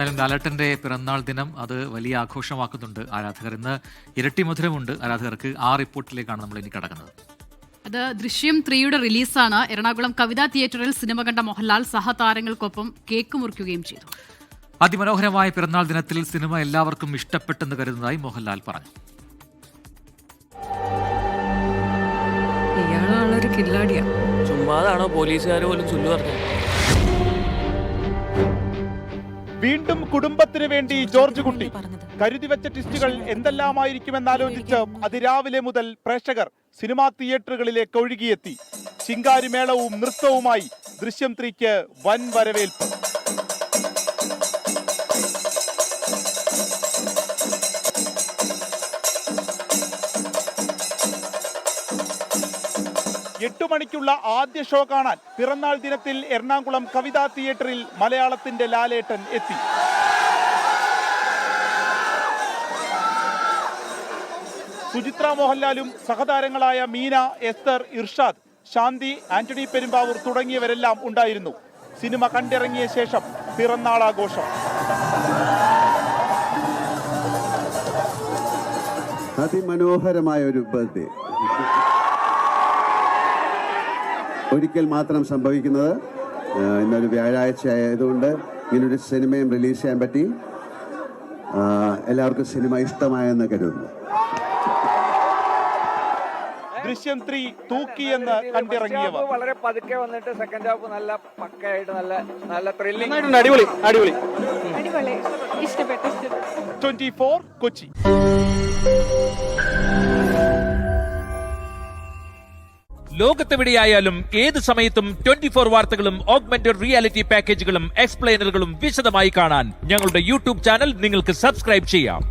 ലാലേട്ടന്റെ പിറന്നാൾ ദിനം അത് വലിയ ആഘോഷമാക്കുന്നുണ്ട് ആരാധകർ. ഇന്ന് ഇരട്ടി മധുരമുണ്ട് ആരാധകർക്ക്. ആ റിപ്പോർട്ടിലേക്കാണ് നമ്മൾ ഇനി കടക്കുന്നത്. അത് ദൃശ്യം 3യുടെ റിലീസാണ്. എറണാകുളം കവിതാ തിയേറ്ററിൽ സിനിമ കണ്ട മോഹൻലാൽ സഹതാരങ്ങൾക്കൊപ്പം കേക്ക് മുറിക്കുകയും ചെയ്തു. അതിമനോഹരമായ പിറന്നാൾ ദിനത്തിൽ സിനിമ എല്ലാവർക്കും ഇഷ്ടപ്പെട്ടെന്ന് കരുതുന്നതായി മോഹൻലാൽ പറഞ്ഞു. ഇയാളാളൊരു കില്ലാടിയാ. ചുമ്മാതാണോ പോലീസുകാർ പോലും ചൊല്ലു പറഞ്ഞത്? വീണ്ടും കുടുംബത്തിന് വേണ്ടി ജോർജ് കുട്ടി കരുതി വെച്ച ടിസ്റ്റുകൾ എന്തെല്ലാമായിരിക്കുമെന്നാലോചിച്ച് അതിരാവിലെ മുതൽ പ്രേക്ഷകർ സിനിമാ തിയേറ്ററുകളിലേക്ക് ഒഴുകിയെത്തി. ശിങ്കാരിമേളവും നൃത്തവുമായി ദൃശ്യം 3ക്ക് വൻ വരവേൽപ്പ്. എട്ടു മണിക്കുള്ള ആദ്യ ഷോ കാണാൻ പിറന്നാൾ ദിനത്തിൽ എറണാകുളം കവിതാ തിയേറ്ററിൽ മലയാളത്തിന്റെ ലാലേട്ടൻ എത്തി. സുചിത്ര മോഹൻലാലും സഹതാരങ്ങളായ മീന, എസ്തർ, ഇർഷാദ്, ശാന്തി, ആന്റണി പെരുമ്പാവൂർ തുടങ്ങിയവരെല്ലാം ഉണ്ടായിരുന്നു. സിനിമ കണ്ടിറങ്ങിയ ശേഷം പിറന്നാളാഘോഷം. അതിമനോഹരമായ ഒരു ബർത്ത്ഡേ ഒരിക്കൽ മാത്രം സംഭവിക്കുന്നത്. ഇന്നൊരു വ്യാഴാഴ്ച ആയതുകൊണ്ട് ഇങ്ങനൊരു സിനിമയും റിലീസ് ചെയ്യാൻ പറ്റി. എല്ലാവർക്കും സിനിമ ഇഷ്ടമായെന്ന് കരുതുന്നു. ദൃശ്യം 3 തൂക്കിയെന്ന് കണ്ടിറങ്ങിയവർ വളരെ പതുക്കെ വന്നിട്ട് സെക്കൻഡ് ഹാഫ് നല്ല പക്കയായിട്ട് നല്ല ത്രില്ലിംഗ്. അടിപൊളി അടിപൊളി അടിപൊളി, ഇഷ്ടപ്പെട്ടു. 24 കൊച്ചി. ലോകത്തെവിടെയായാലും ഏത് സമയത്തും 24 വാർത്തകളും ഓഗ്മെന്റഡ് റിയാലിറ്റി പാക്കേജുകളും എക്സ്പ്ലെയിനറുകളും വിശദമായി കാണാൻ ഞങ്ങളുടെ യൂട്യൂബ് ചാനൽ നിങ്ങൾക്ക് സബ്സ്ക്രൈബ് ചെയ്യാം.